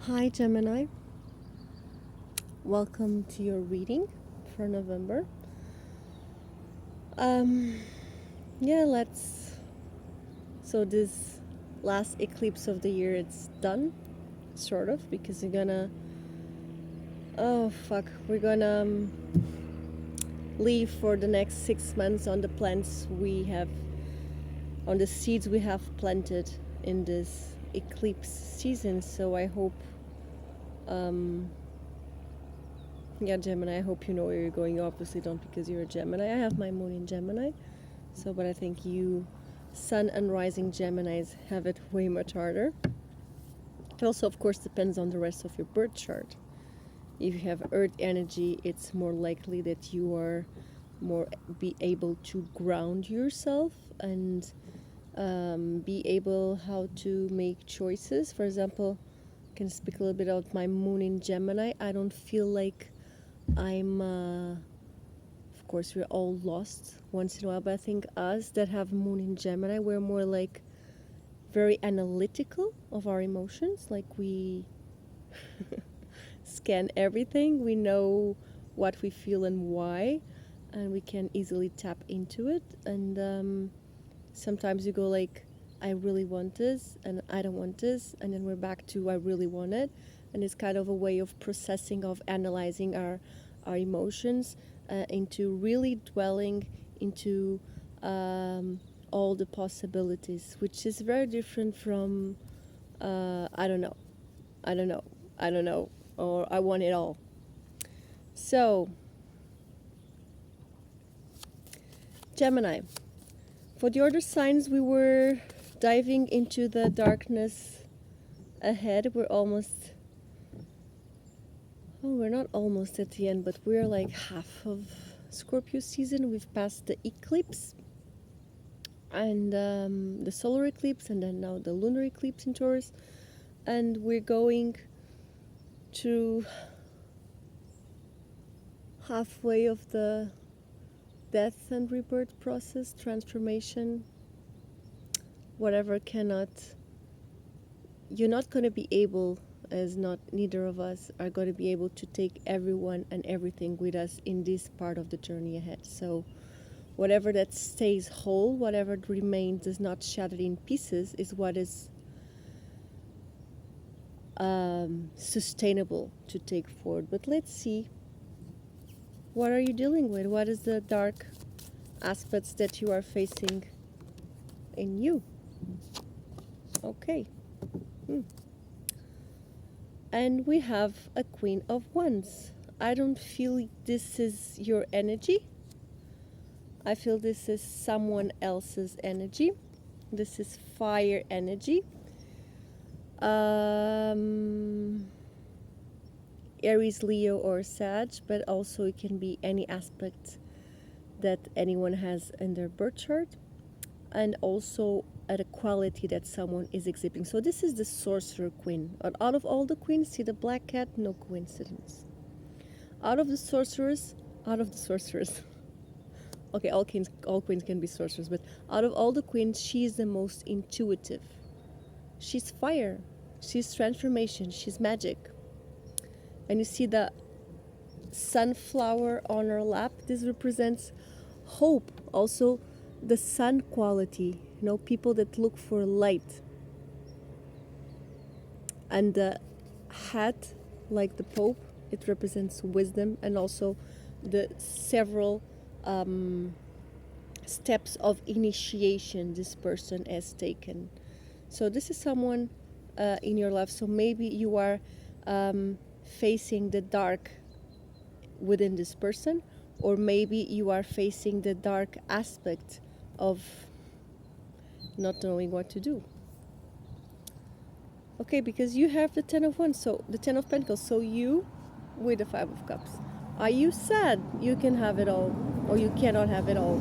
Hi Gemini, welcome to your reading for November. Um, yeah, so this last eclipse of the year, it's done, sort of, because we're gonna leave for the next 6 months on the plants on the seeds we have planted in this eclipse season. So I hope, yeah, Gemini, I hope you know where you're going. You obviously don't, because you're a Gemini. I have my moon in Gemini, but I think you, sun and rising Geminis, have it way much harder. It also, of course, depends on the rest of your birth chart. If you have earth energy, it's more likely that you are be able to ground yourself and be able how to make choices. For example, I can speak a little bit about my moon in Gemini. I don't feel like I'm of course we're all lost once in a while, but I think us that have moon in Gemini, we're more like very analytical of our emotions. Like we scan everything, we know what we feel and why, and we can easily tap into it. And sometimes you go like, I really want this and I don't want this, and then we're back to I really want it. And it's kind of a way of processing, of analyzing our emotions, into really dwelling into all the possibilities, which is very different from I don't know, I don't know, I don't know, or I want it all. So, Gemini, for the other signs, we were diving into the darkness ahead. We're not almost at the end, but we're like half of Scorpio season. We've passed the eclipse and the solar eclipse, and then now the lunar eclipse in Taurus. And we're going to halfway of the death and rebirth process, transformation, whatever you're not going to be able, as not neither of us are going to be able to take everyone and everything with us in this part of the journey ahead. So whatever that stays whole, whatever remains, is not shattered in pieces, is what is sustainable to take forward. But let's see, what are you dealing with? What is the dark aspects that you are facing in you? Okay. And we have a Queen of Wands. I don't feel this is your energy. I feel this is someone else's energy. This is fire energy. Aries, Leo, or Sag, but also it can be any aspect that anyone has in their birth chart, and also at a quality that someone is exhibiting. So this is the Sorcerer Queen. And out of all the queens, see the black cat? No coincidence. Out of the sorcerers, okay, all queens can be sorcerers, but out of all the queens, she is the most intuitive. She's fire, she's transformation, she's magic. And you see the sunflower on her lap. This represents hope. Also, the sun quality, people that look for light. And the hat, like the Pope, it represents wisdom, and also the several steps of initiation this person has taken. So this is someone in your life. So maybe you are facing the dark within this person, or maybe you are facing the dark aspect of not knowing what to do. Okay, because you have the Ten of Wands, so the Ten of Pentacles, so you with the Five of Cups. Are you sad you can have it all, or you cannot have it all?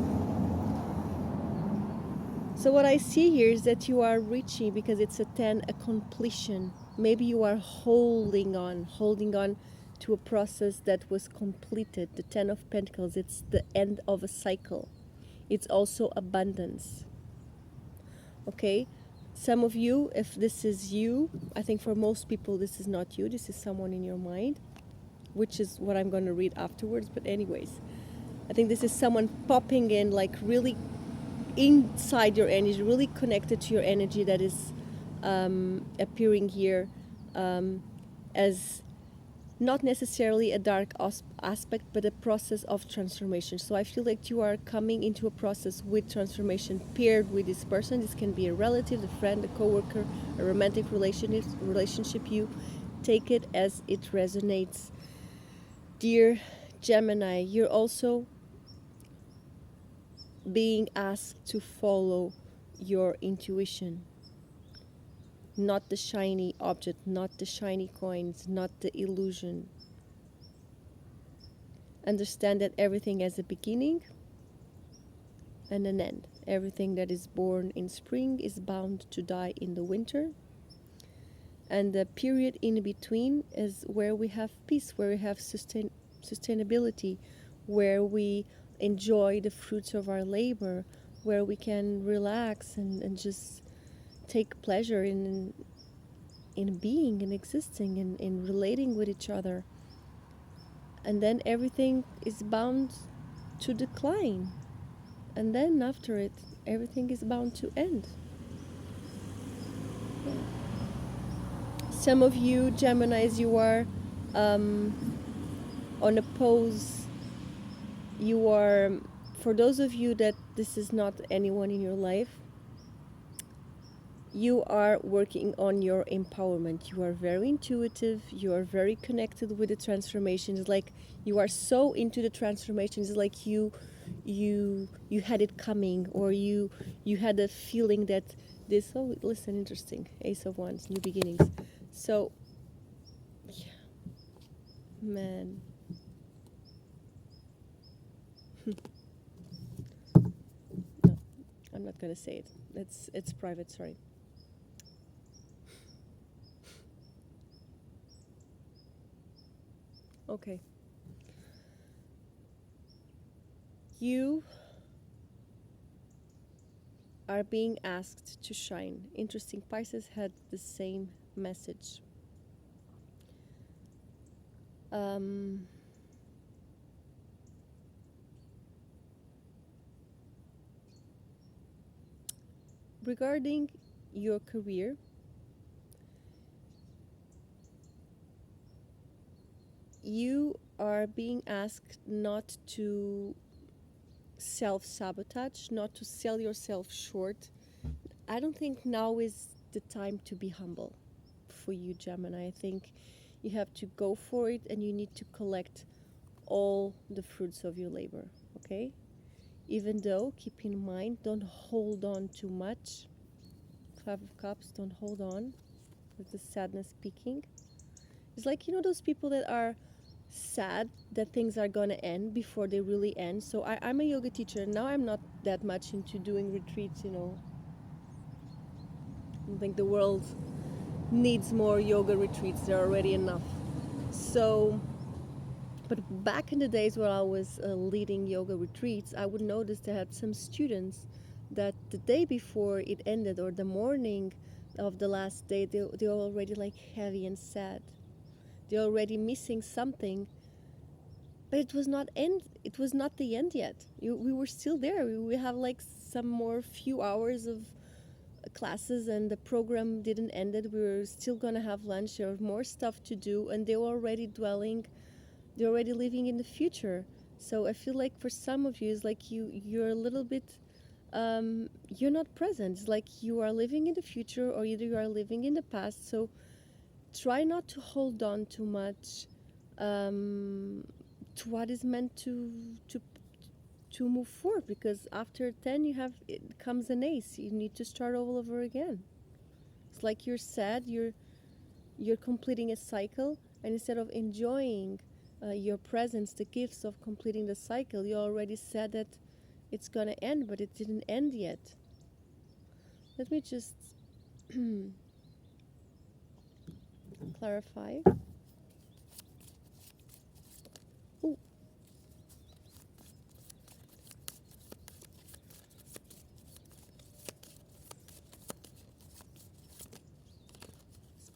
So what I see here is that you are reaching, because it's a 10, a completion. Maybe you are holding on to a process that was completed. The Ten of Pentacles, it's the end of a cycle. It's also abundance. Okay, Some of you, if this is you, I think for most people this is not you, this is someone in your mind, which is what I'm going to read afterwards. But anyways, I think this is someone popping in, like really inside your energy, really connected to your energy, that is appearing here as not necessarily a dark aspect, but a process of transformation. So I feel like you are coming into a process with transformation paired with this person. This can be a relative, a friend, a coworker, a romantic relationship. You take it as it resonates. Dear Gemini, you're also being asked to follow your intuition. Not the shiny object, not the shiny coins, not the illusion. Understand that everything has a beginning and an end. Everything that is born in spring is bound to die in the winter. And the period in between is where we have peace, where we have sustainability, where we enjoy the fruits of our labor, where we can relax and just take pleasure in being and existing and in relating with each other. And then everything is bound to decline. And then after it, everything is bound to end. Yeah. Some of you Geminis, you are on a pose. You are, for those of you that this is not anyone in your life, you are working on your empowerment. You are very intuitive. You are very connected with the transformation. It's like you are so into the transformation. It's like you had it coming, or you had a feeling that this. Oh, listen, interesting. Ace of Wands, new beginnings. So, yeah, man. No, I'm not gonna say it. It's private. Sorry. Okay. You are being asked to shine. Interesting. Pisces had the same message. Regarding your career, you are being asked not to self-sabotage, not to sell yourself short. I don't think now is the time to be humble for you, Gemini. I think you have to go for it, and you need to collect all the fruits of your labor, okay? Even though, keep in mind, don't hold on too much. 5 of Cups, don't hold on with the sadness speaking. It's like, you know, those people that are sad that things are gonna end before they really end. So I'm a yoga teacher. Now I'm not that much into doing retreats, you know. I think the world needs more yoga retreats. There are already enough. So, but back in the days where I was leading yoga retreats, I would notice they had some students that the day before it ended, or the morning of the last day, they're already like heavy and sad. They're already missing something, but it was not the end yet. We were still there. We have like some more few hours of classes, and the program didn't end. We were still gonna have lunch. There was more stuff to do, and they were already they're already living in the future. So I feel like for some of you, it's like you're a little bit you're not present. It's like you are living in the future, or either you are living in the past. So try not to hold on too much to what is meant to move forward, because after 10 it comes an ace. You need to start all over again. It's like you're sad, you're completing a cycle, and instead of enjoying your presence, the gifts of completing the cycle, you already said that it's gonna end, but it didn't end yet. Let me just clarify. Ooh.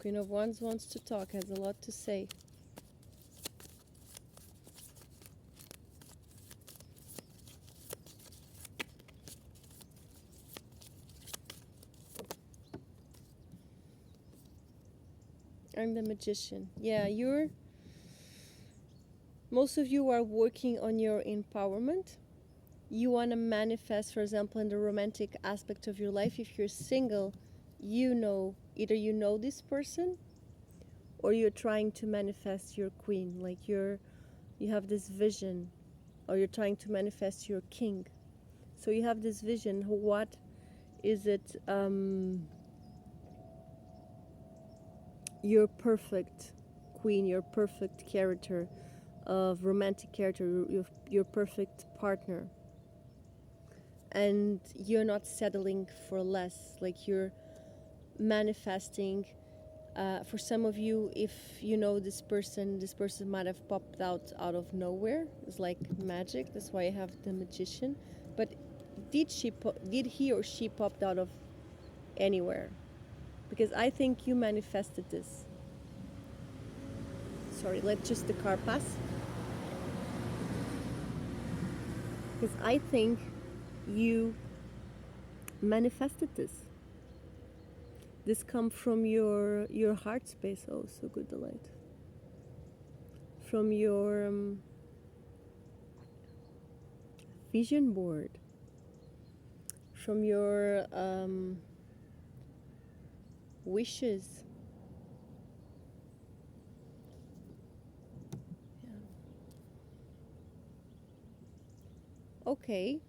Queen of Wands wants to talk, has a lot to say. I'm the Magician. Yeah, most of you are working on your empowerment. You want to manifest, for example, in the romantic aspect of your life. If you're single, either you know this person or you're trying to manifest your queen. Like you have this vision, or you're trying to manifest your king. So you have this vision. What is it? Your perfect queen, your perfect character of romantic character, your perfect partner. And you're not settling for less, like you're manifesting. For some of you, if you know this person might have popped out of nowhere. It's like magic. That's why I have the Magician. But did he or she popped out of anywhere? Because I think you manifested this. Sorry, let just the car pass. Because I think you manifested this. This comes from your heart space. Oh, so good, delight. From your vision board. From your wishes. Yeah. Okay.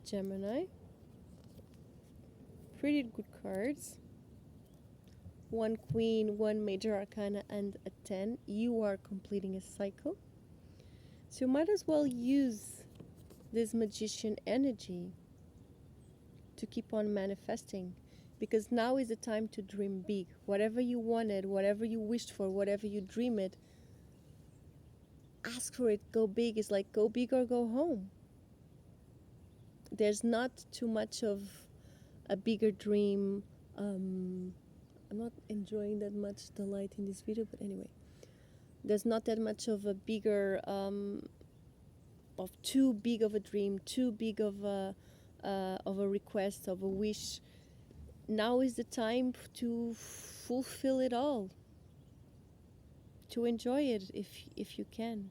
Gemini. Pretty good cards. One queen, one major arcana, and a 10. You are completing a cycle. So you might as well use this Magician energy to keep on manifesting, because now is the time to dream big. Whatever you wanted, whatever you wished for, whatever you dream it, ask for it, go big. It's like go big or go home. There's not too much of a bigger dream. I'm not enjoying that much the light in this video, but anyway, there's not that much of a bigger of too big of a dream, too big of a request, of a wish. Now is the time to fulfill it all, to enjoy it if you can.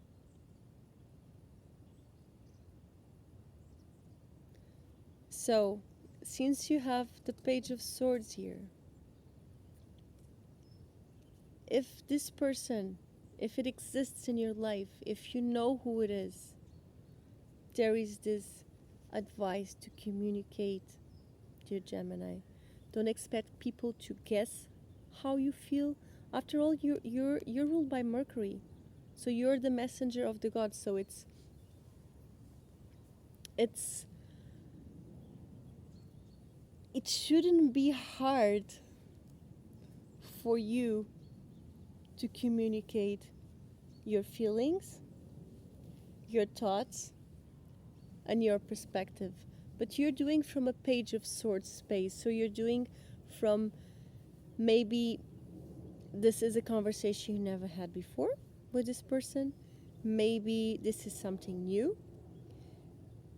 So, since you have the Page of Swords here, if this person, if it exists in your life, if you know who it is, there is this advice to communicate, dear Gemini. Don't expect people to guess how you feel. After all, you're ruled by Mercury, so you're the messenger of the gods. So it shouldn't be hard for you to communicate your feelings, your thoughts, and your perspective. But you're doing from a Page of Swords space. So you're doing from, maybe this is a conversation you never had before with this person. Maybe this is something new,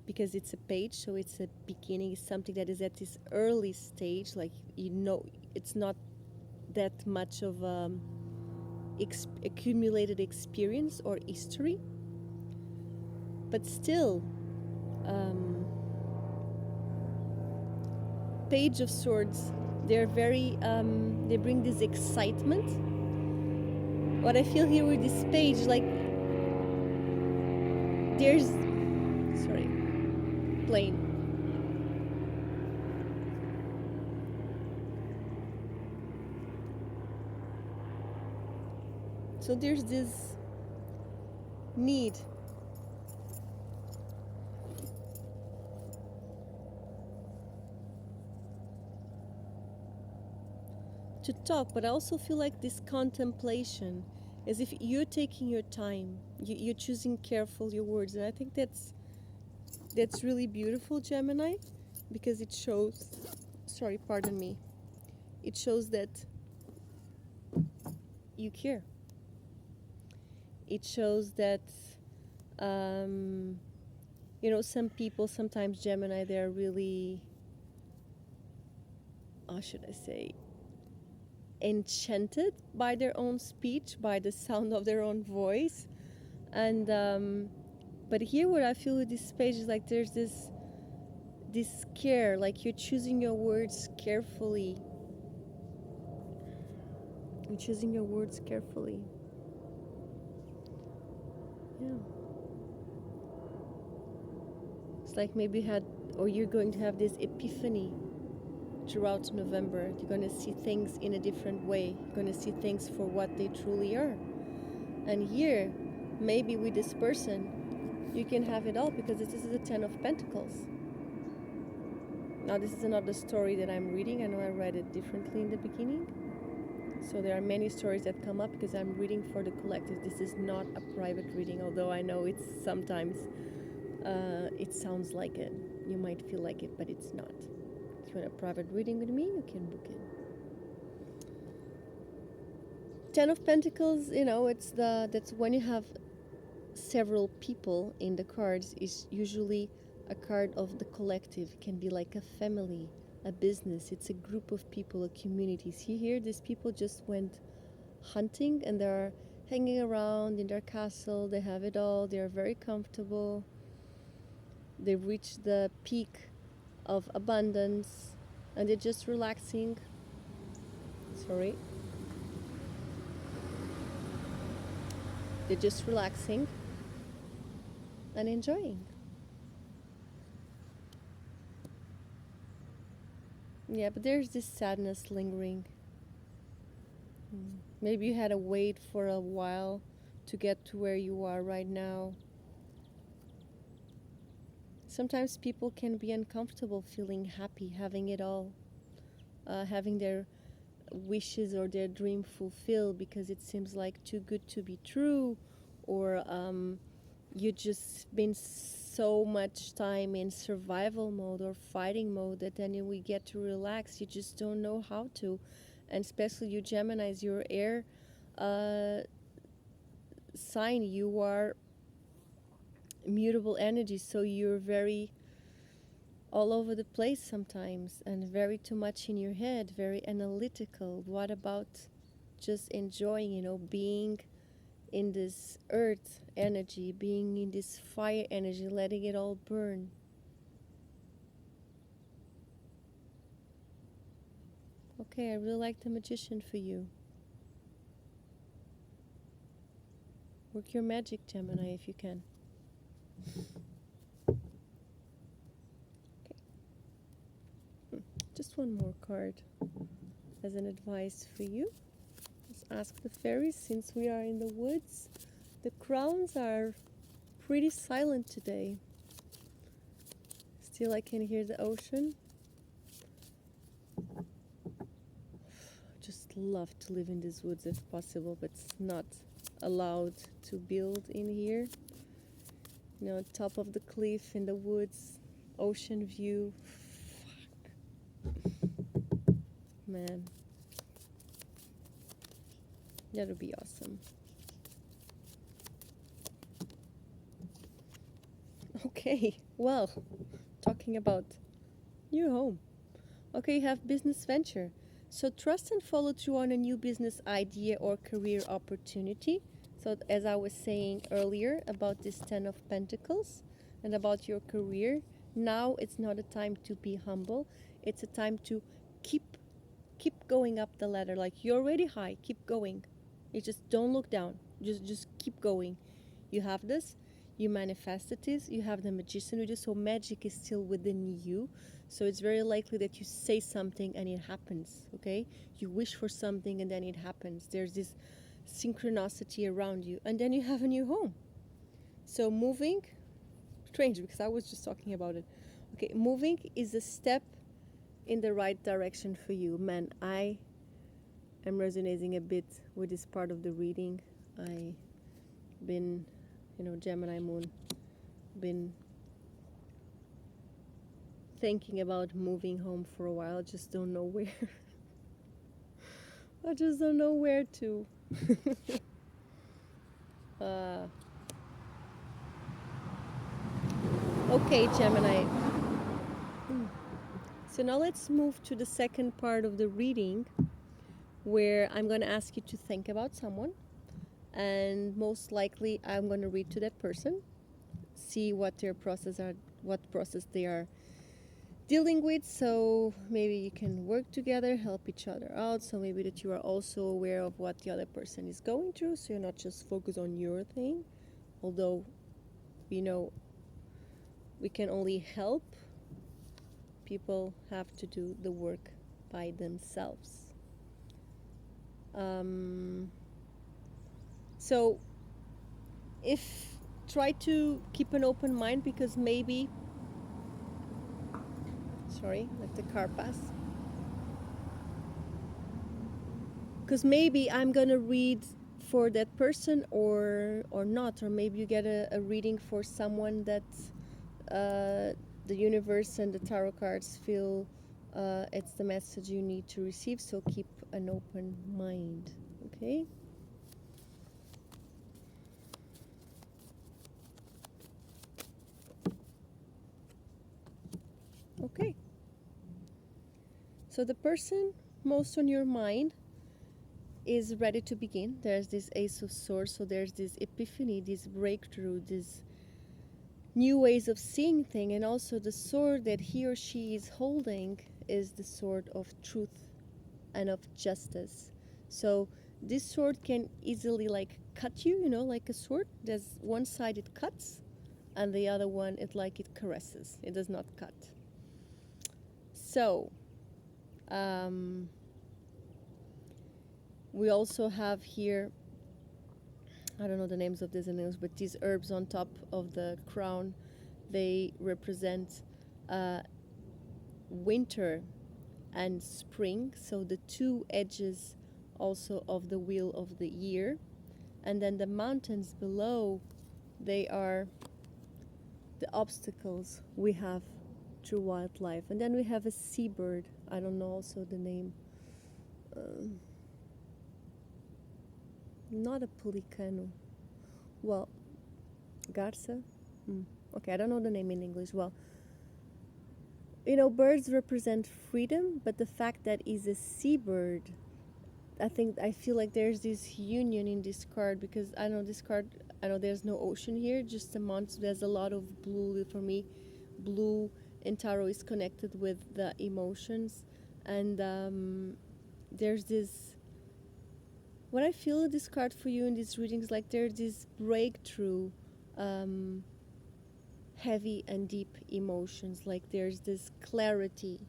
because it's a page, so it's a beginning. It's something that is at this early stage. Like, it's not that much of accumulated experience or history. But still, Page of Swords, they're very, they bring this excitement. What I feel here with this page, like, there's, sorry, plane. So there's this need to talk, but I also feel like this contemplation, as if you're taking your time, you're choosing careful your words, and I think that's really beautiful, Gemini, because it shows sorry, pardon me. It shows that you care. It shows that, you know, some people, sometimes Gemini, they're really, how should I say, enchanted by their own speech, by the sound of their own voice. And but here what I feel with this page is like there's this care, like you're choosing your words carefully. You're choosing your words carefully. Yeah. It's like maybe you had, or you're going to have this epiphany throughout November. You're going to see things in a different way. You're going to see things for what they truly are. And here, maybe with this person, you can have it all, because this is the Ten of Pentacles. Now, this is another story that I'm reading. I know I read it differently in the beginning. So there are many stories that come up because I'm reading for the collective. This is not a private reading, although I know it's sometimes, it sounds like it. You might feel like it, but it's not. If you want a private reading with me, you can book it. Ten of Pentacles, you know, that's when you have several people in the cards, is usually a card of the collective. It can be like a family, a business. It's a group of people, a community. See here, these people just went hunting and they're hanging around in their castle. They have it all. They're very comfortable. They've reached the peak of abundance and they're just relaxing. Sorry. They're just relaxing and enjoying. Yeah, but there's this sadness lingering. Maybe you had to wait for a while to get to where you are right now. Sometimes people can be uncomfortable feeling happy, having it all, having their wishes or their dream fulfilled, because it seems like too good to be true, or you just been so much time in survival mode or fighting mode that then when we get to relax, you just don't know how to. And especially you Geminis, your air sign, you are mutable energy, so you're very all over the place sometimes and very too much in your head, very analytical. What about just enjoying, you know, being in this earth energy, being in this fire energy, letting it all burn? Okay, I really like the Magician for you. Work your magic, Gemini, if you can. Okay. Just one more card as an advice for you. Let's ask the fairies, since we are in the woods. The crowns are pretty silent today. Still I can hear the ocean. Just love to live in these woods if possible, but it's not allowed to build in here. You know, top of the cliff in the woods, ocean view. Fuck. Man, that would be awesome. Okay, well, talking about new home. Okay, you have business venture. So trust and follow through on a new business idea or career opportunity. So as I was saying earlier about this Ten of Pentacles and about your career, now it's not a time to be humble. It's a time to keep going up the ladder. Like, you're already high, keep going. You just don't look down. Just keep going. You have this. You manifested this. You have the Magician with you. So magic is still within you. So it's very likely that you say something and it happens, okay? You wish for something and then it happens. There's this synchronicity around you. And then you have a new home. So moving, strange because I was just talking about it. Okay, moving is a step in the right direction for you. Man, I am resonating a bit with this part of the reading. I been, you know, Gemini moon, been thinking about moving home for a while. Just don't know where. I just don't know where to. uh, okay, Gemini. So now let's move to the second part of the reading, where I'm going to ask you to think about someone, and most likely I'm going to read to that person, see what their process are, what process they are dealing with. So maybe you can work together, help each other out. So maybe that you are also aware of what the other person is going through, so you're not just focused on your thing. Although, you know, we can only help. People have to do the work by themselves. So if try to keep an open mind, because maybe, sorry, let the car pass, because maybe I'm gonna read for that person or not, or maybe you get a reading for someone that the universe and the tarot cards feel it's the message you need to receive. So keep an open mind, okay? Okay. So the person most on your mind is ready to begin. There's this Ace of Swords, so there's this epiphany, this breakthrough, this new ways of seeing things, and also the sword that he or she is holding is the sword of truth and of justice. So this sword can easily like cut you, you know, like a sword. There's one side it cuts, and the other one it like it caresses. It does not cut. So we also have here, I don't know the names of these animals, but these herbs on top of the crown, they represent winter and spring, so the two edges also of the wheel of the year. And then the mountains below, they are the obstacles we have through wildlife. And then we have a seabird, I don't know also the name, not a pelicano, well, garza, okay, I don't know the name in English. Well, you know, birds represent freedom, but the fact that is a seabird, I feel like there's this union in this card, because I know this card, I know there's no ocean here, just a month. There's a lot of blue for me. Blue in tarot is connected with the emotions, and there's this, what I feel in this card for you in these readings, like there's this breakthrough, heavy and deep emotions, like there's this clarity.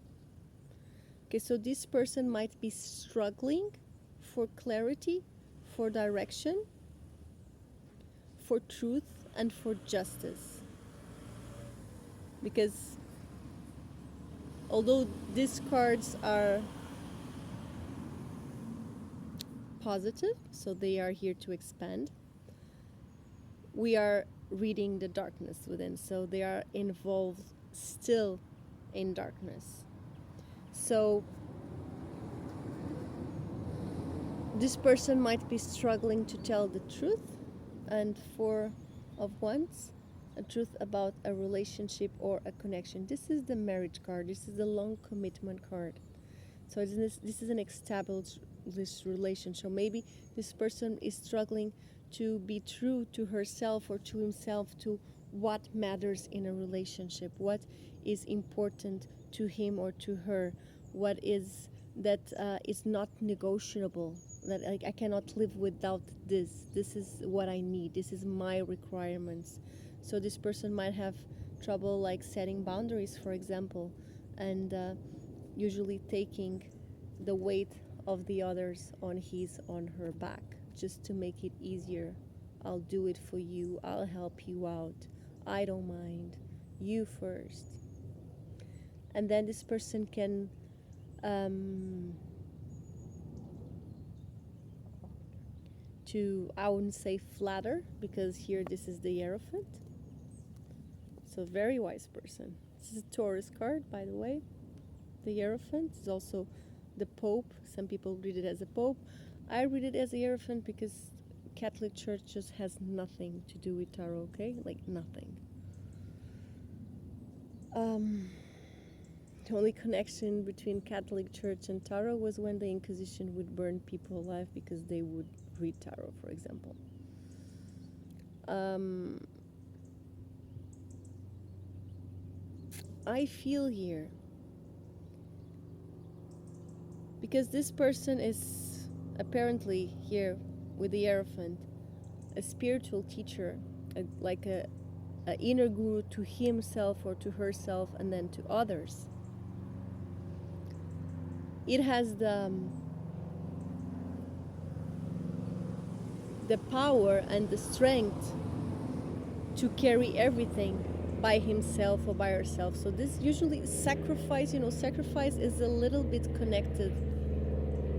Okay, so this person might be struggling for clarity, for direction, for truth, and for justice. Because although these cards are positive, so they are here to expand, we are reading the darkness within, so they are involved still in darkness. So this person might be struggling to tell the truth, and Four of Wands, a truth about a relationship or a connection. This is the marriage card. This is the long commitment card. So this is an established relationship. Maybe this person is struggling to be true to herself or to himself, to what matters in a relationship, what is important to him or to her, what is that is not negotiable, that I cannot live without this. This is what I need. This is my requirements. So this person might have trouble like setting boundaries, for example, and usually taking the weight of the others on her back, just to make it easier. I'll do it for you. I'll help you out. I don't mind. You first. And then this person can I wouldn't say flatter, because here this is the Hierophant. So very wise person. This is a Taurus card, by the way. The Hierophant is also the Pope. Some people read it as a Pope. I read it as a Hierophant because Catholic Church just has nothing to do with tarot, okay? Like nothing. The only connection between Catholic Church and tarot was when the Inquisition would burn people alive because they would read tarot, for example. I feel here, because this person is apparently here with the Hierophant, a spiritual teacher, like a inner guru to himself or to herself and then to others. It has the power and the strength to carry everything by himself or by herself. So this usually sacrifice, sacrifice is a little bit connected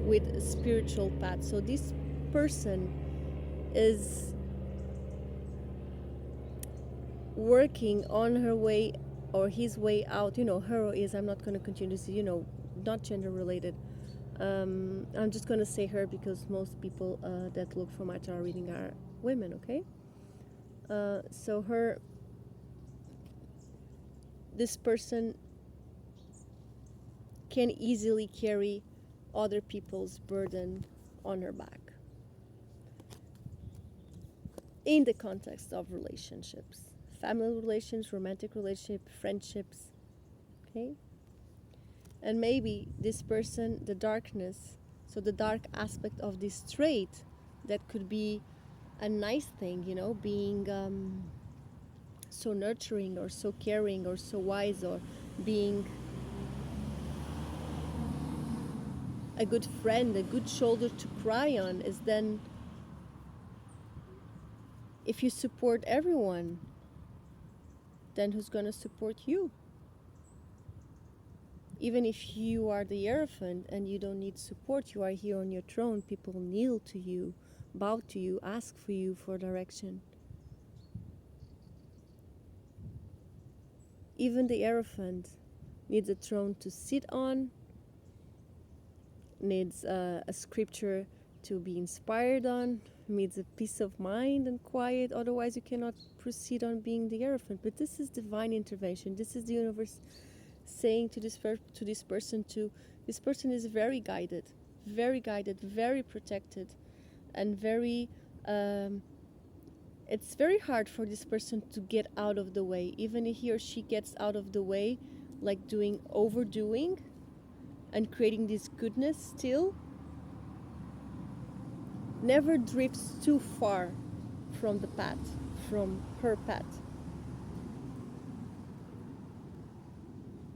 with a spiritual path. So this person is working on her way or his way out. Her is, I'm not going to continue to say, not gender related. I'm just going to say her because most people that look for my tarot reading are women, okay? So this person can easily carry other people's burden on her back in the context of relationships, family relations, romantic relationships, friendships, okay? And maybe this person, the darkness, so the dark aspect of this trait, that could be a nice thing, being so nurturing or so caring or so wise or being a good friend, a good shoulder to cry on, is then if you support everyone, then who's going to support you? Even if you are the Hierophant and you don't need support, you are here on your throne, people kneel to you, bow to you, ask for you for direction. Even the Hierophant needs a throne to sit on, needs a scripture to be inspired on, needs a peace of mind and quiet, otherwise you cannot proceed on being the Hierophant. But this is divine intervention. This is the universe saying to this person, this person is very guided, very protected, and very it's very hard for this person to get out of the way. Even if he or she gets out of the way, like overdoing and creating this goodness, still never drifts too far from the path, from her path.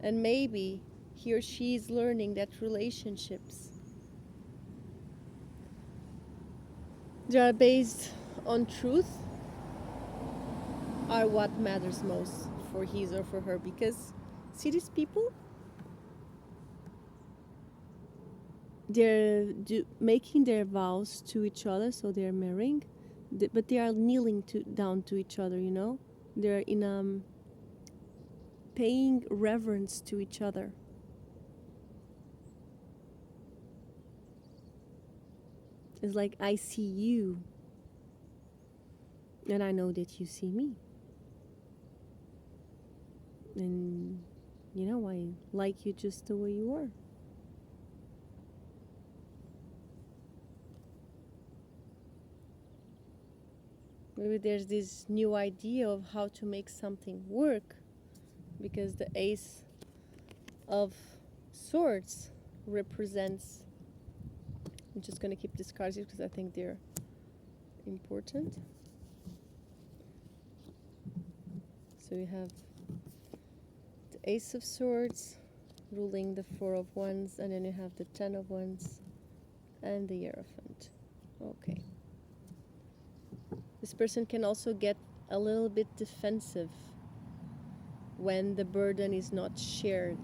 And maybe he or she is learning that relationships that are based on truth are what matters most for his or for her. Because see, these people, they're making their vows to each other, so they're marrying, but they are kneeling down to each other, they're in paying reverence to each other. It's like, I see you and I know that you see me, and I like you just the way you are. Maybe there's this new idea of how to make something work, because the Ace of Swords represents, I'm just going to keep these cards here because I think they're important. So we have the Ace of Swords ruling the Four of Wands, and then you have the Ten of Wands and the Hierophant. Okay. This person can also get a little bit defensive when the burden is not shared.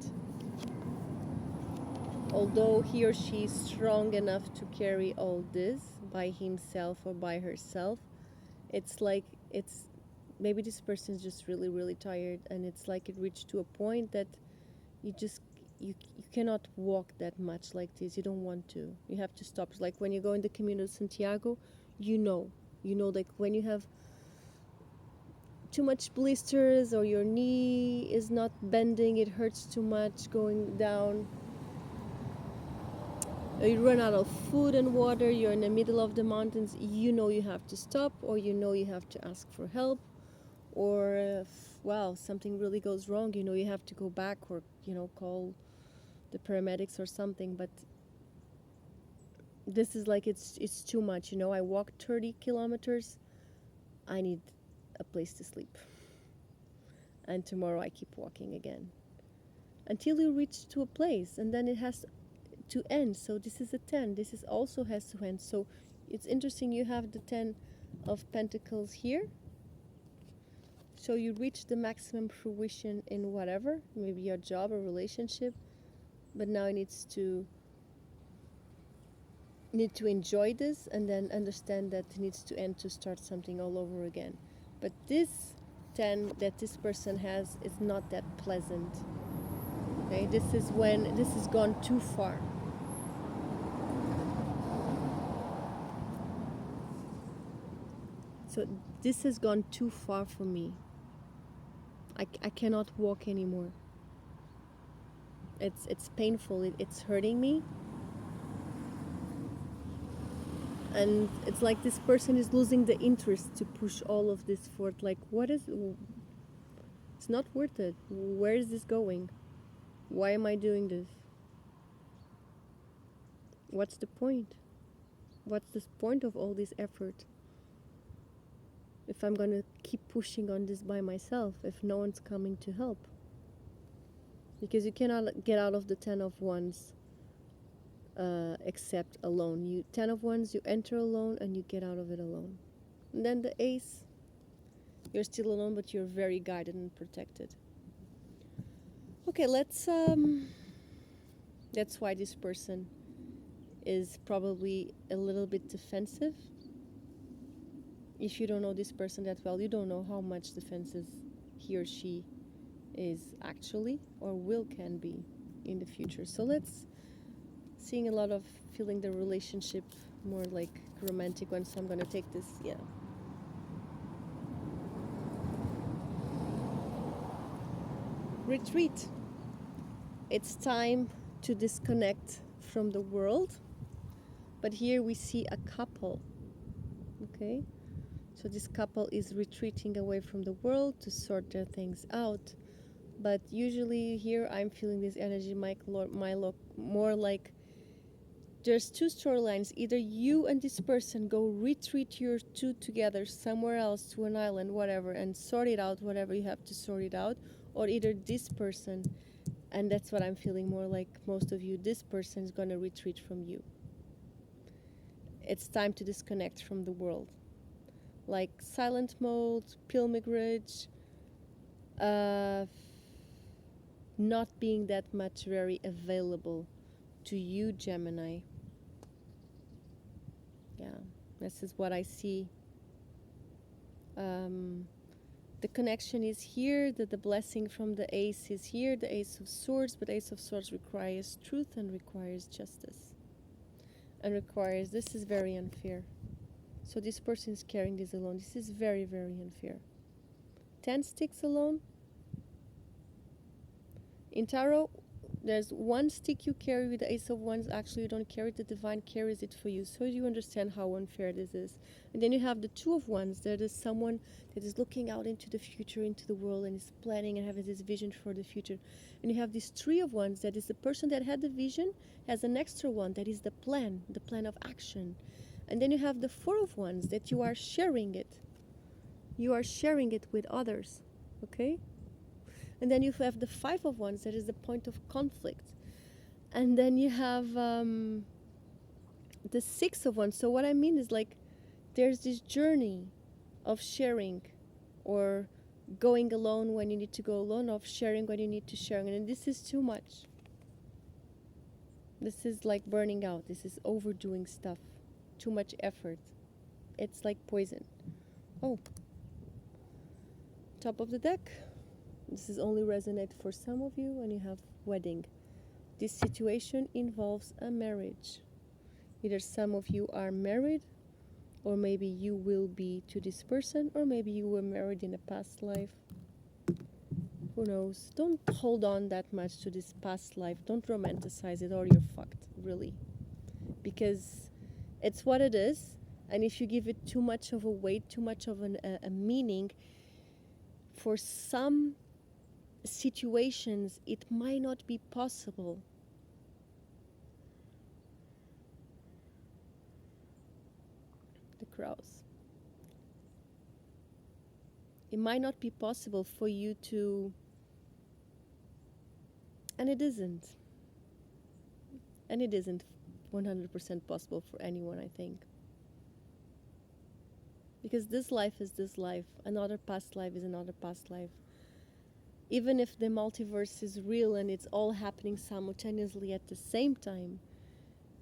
Although he or she is strong enough to carry all this by himself or by herself, it's like maybe this person is just really, really tired, and it's like it reached to a point that you just you cannot walk that much like this. You don't want to. You have to stop. It's like when you go in the Camino de Santiago, you know, like when you have too much blisters or your knee is not bending, it hurts too much going down. You run out of food and water, you're in the middle of the mountains, you know you have to stop, or you know you have to ask for help, or if, well, something really goes wrong, you know you have to go back, or call the paramedics or something. But this is like it's too much. I walked 30 kilometers, I need a place to sleep, and tomorrow I keep walking again until you reach to a place, and then it has to end. So this is a 10, this is also has to end. So it's interesting, you have the 10 of Pentacles here, so you reach the maximum fruition in whatever, maybe your job or relationship, but now it need to enjoy this, and then understand that it needs to end to start something all over again. But this 10 that this person has is not that pleasant. Okay, this is when this has gone too far. So this has gone too far for me. I cannot walk anymore. It's painful. It's hurting me. And it's like this person is losing the interest to push all of this forth. Like, it's not worth it. Where is this going? Why am I doing this? What's the point? What's the point of all this effort? If I'm going to keep pushing on this by myself, if no one's coming to help. Because you cannot get out of the 10 of Wands except alone. 10 of Wands, you enter alone and you get out of it alone. And then the Ace, you're still alone, but you're very guided and protected. Okay, that's why this person is probably a little bit defensive. If you don't know this person that well, you don't know how much defensive he or she is actually, or can be in the future. So let's seeing a lot of feeling the relationship more like romantic one. So I'm going to take this, retreat. It's time to disconnect from the world. But here we see a couple. Okay, so this couple is retreating away from the world to sort their things out. But usually here I'm feeling this energy more like there's two storylines. Either you and this person go retreat your two together somewhere else, to an island, whatever, and sort it out, whatever you have to sort it out, or either this person, and that's what I'm feeling more like most of you, this person is going to retreat from you. It's time to disconnect from the world. Like silent mode, pilgrimage, not being that much very available to you, Gemini. Yeah, this is what I see. The connection is here, that the blessing from the Ace is here, the Ace of Swords, but Ace of Swords requires truth and requires justice. And requires, this is very unfair. So this person is carrying this alone. This is very, very unfair. 10 sticks alone. In Tarot, there's one stick you carry with the Ace of Wands. Actually, you don't carry it. The Divine carries it for you. So you understand how unfair this is. And then you have the Two of Wands. There is someone that is looking out into the future, into the world, and is planning and having this vision for the future. And you have this Three of Wands. That is the person that had the vision, has an extra one. That is the plan of action. And then you have the Four of Wands, that you are sharing it. You are sharing it with others. Okay? And then you have the Five of Wands, that is the point of conflict. And then you have the Six of Wands. So what I mean is, like, there's this journey of sharing, or going alone when you need to go alone, of sharing when you need to share. And this is too much. This is like burning out. This is overdoing stuff. Too much effort. It's like poison. Oh. Top of the deck. This is only resonate for some of you, and you have wedding. This situation involves a marriage. Either some of you are married, or maybe you will be to this person, or maybe you were married in a past life. Who knows? Don't hold on that much to this past life. Don't romanticize it, or you're fucked, really. Because it's what it is, and if you give it too much of a weight, too much of a meaning, for some situations it might not be possible. The crows. It might not be possible for you to, and it isn't 100% possible for anyone, I think, because this life is this life, another past life is another past life. Even if the multiverse is real and it's all happening simultaneously at the same time,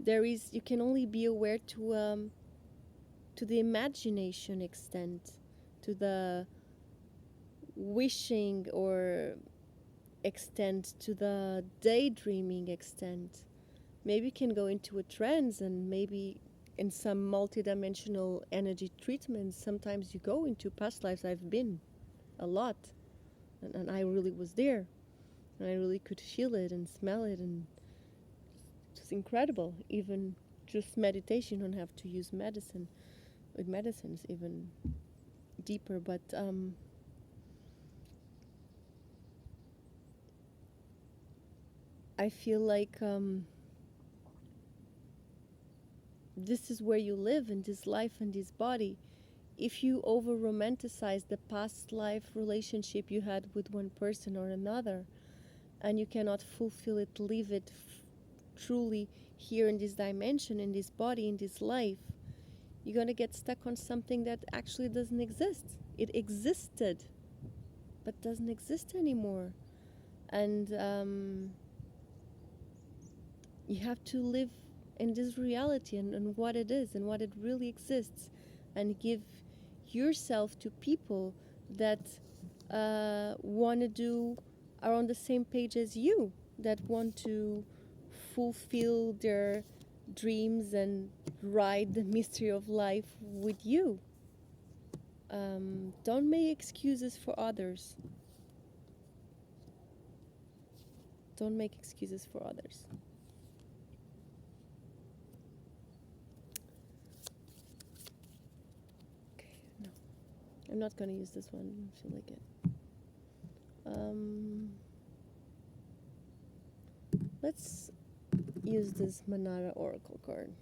you can only be aware to the imagination extent, to the wishing or extent, to the daydreaming extent. Maybe you can go into a trance, and maybe in some multidimensional energy treatments, sometimes you go into past lives. I've been a lot, and I really was there, and I really could feel it and smell it, and it was incredible. Even just meditation, you don't have to use medicine. With medicines, even deeper, but I feel like this is where you live in this life and this body. If you over romanticize the past life relationship you had with one person or another, and you cannot fulfill it, live it truly here in this dimension, in this body, in this life, you're going to get stuck on something that actually doesn't exist. It existed, but doesn't exist anymore. And you have to live in this reality and what it is and what it really exists, and give yourself to people that are on the same page as you, that want to fulfill their dreams and ride the mystery of life with you. Don't make excuses for others. Don't make excuses for others. Okay, no. I'm not going to use this one. I feel like it. Let's use this Manara Oracle card.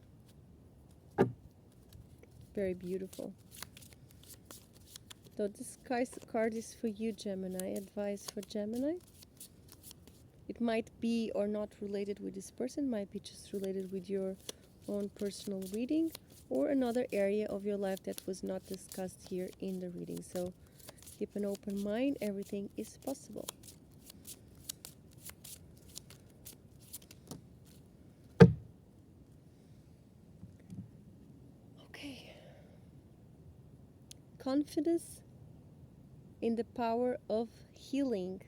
Very beautiful. So this card is for you, Gemini. Advice for Gemini. It might be or not related with this person, might be just related with your own personal reading, or another area of your life that was not discussed here in the reading. So keep an open mind, everything is possible. Okay. Confidence in the power of healing.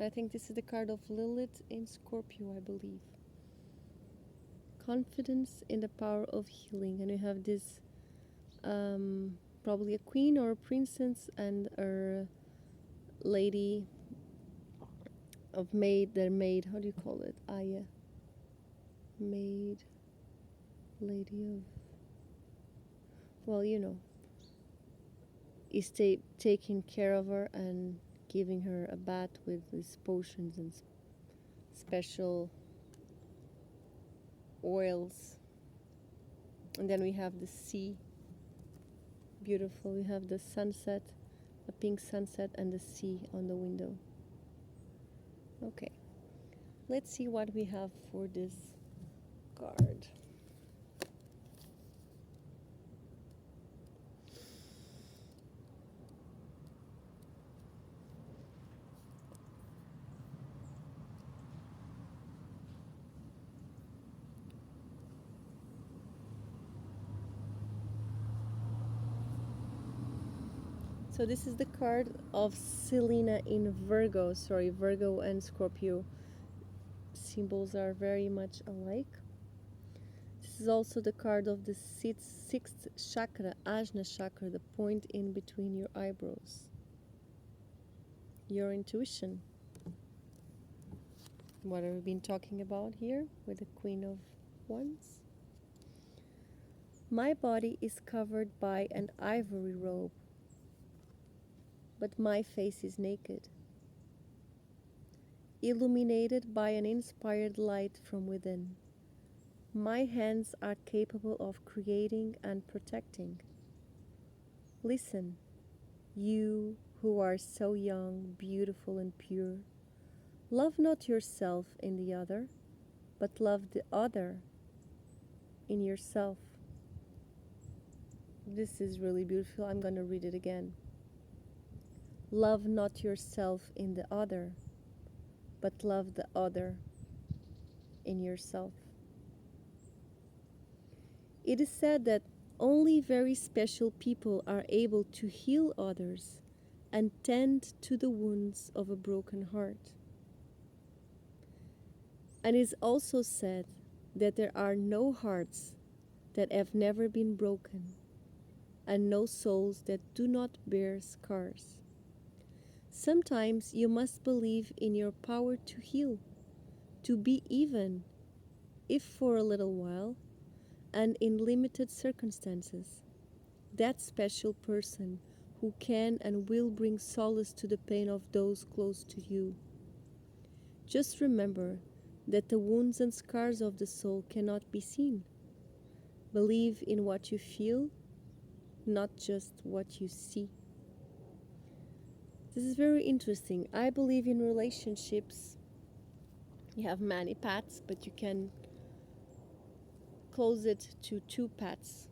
I think this is the card of Lilith in Scorpio, I believe. Confidence in the power of healing. And you have this probably a queen or a princess and a lady of maid, their maid, how do you call it? Aya. Maid, lady of, well, you know, is taking care of her and giving her a bath with these potions and special oils. And then we have the sea, beautiful. We have the sunset, a pink sunset, and the sea on the window. Okay, let's see what we have for this card. So So this is the card of Selena in Virgo. Sorry, Virgo and Scorpio symbols are very much alike. This is also the card of the sixth chakra, Ajna chakra, the point in between your eyebrows. Your intuition. What have we been talking about here with the Queen of Wands? My body is covered by an ivory robe, but my face is naked, illuminated by an inspired light from within. My hands are capable of creating and protecting. Listen, you who are so young, beautiful, and pure, love not yourself in the other, but love the other in yourself. This is really beautiful. I'm going to read it again. Love not yourself in the other, but love the other in yourself. It is said that only very special people are able to heal others and tend to the wounds of a broken heart. And it is also said that there are no hearts that have never been broken, and no souls that do not bear scars. Sometimes you must believe in your power to heal, to be even, if for a little while, and in limited circumstances, that special person who can and will bring solace to the pain of those close to you. Just remember that the wounds and scars of the soul cannot be seen. Believe in what you feel, not just what you see. This is very interesting. I believe in relationships. You have many paths, but you can close it to two paths.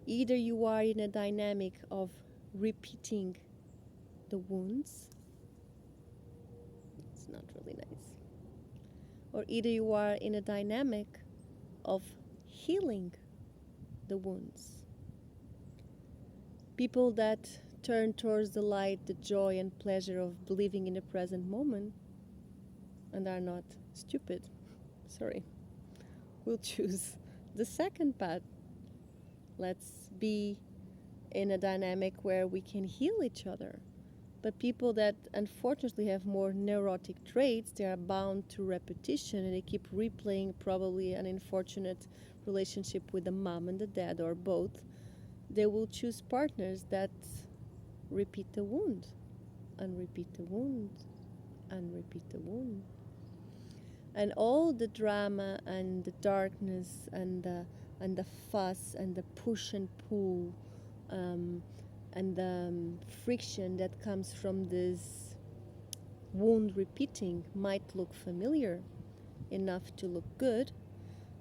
Either you are in a dynamic of repeating the wounds. It's not really nice. Or either you are in a dynamic of healing the wounds. People that turn towards the light, the joy and pleasure of living in the present moment and are not stupid, sorry, will choose the second path. Let's be in a dynamic where we can heal each other. But people that unfortunately have more neurotic traits, they are bound to repetition and they keep replaying probably an unfortunate relationship with the mom and the dad or both. They will choose partners that repeat the wound and repeat the wound and repeat the wound. And all the drama and the darkness and the fuss and the push and pull and the friction that comes from this wound repeating might look familiar enough to look good,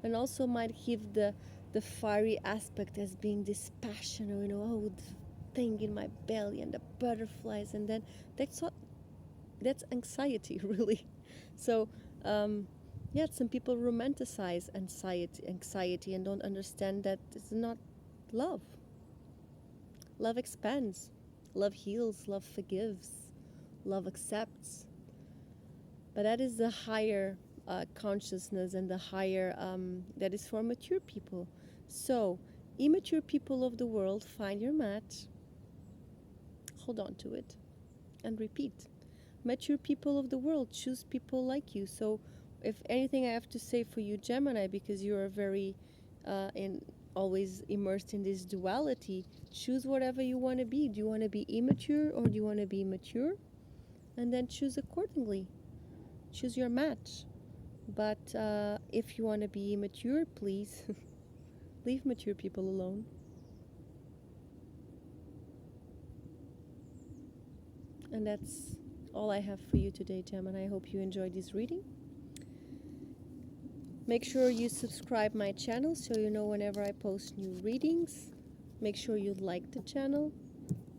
and also might give the fiery aspect as being this passion, oh, the thing in my belly and the butterflies, and then that's anxiety really. So some people romanticize anxiety and don't understand that it's not love. Love expands, love heals, love forgives, love accepts. But that is the higher consciousness and the higher, that is for mature people. So, immature people of the world, find your match, hold on to it, and repeat. Mature people of the world, choose people like you. So, if anything I have to say for you, Gemini, because you are very always immersed in this duality, choose whatever you want to be. Do you want to be immature or do you want to be mature? And then choose accordingly. Choose your match. But if you want to be immature, please leave mature people alone. And that's all I have for you today, Gemini. I hope you enjoyed this reading. Make sure you subscribe my channel so you know whenever I post new readings. Make sure you like the channel,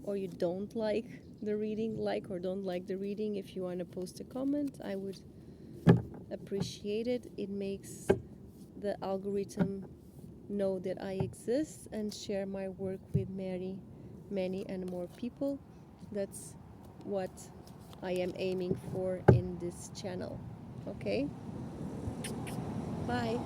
or you don't like the reading, like or don't like the reading. If you want to post a comment, I would appreciate it. It makes the algorithm know that I exist and share my work with many and more people. That's what I am aiming for in this channel. Okay? Bye.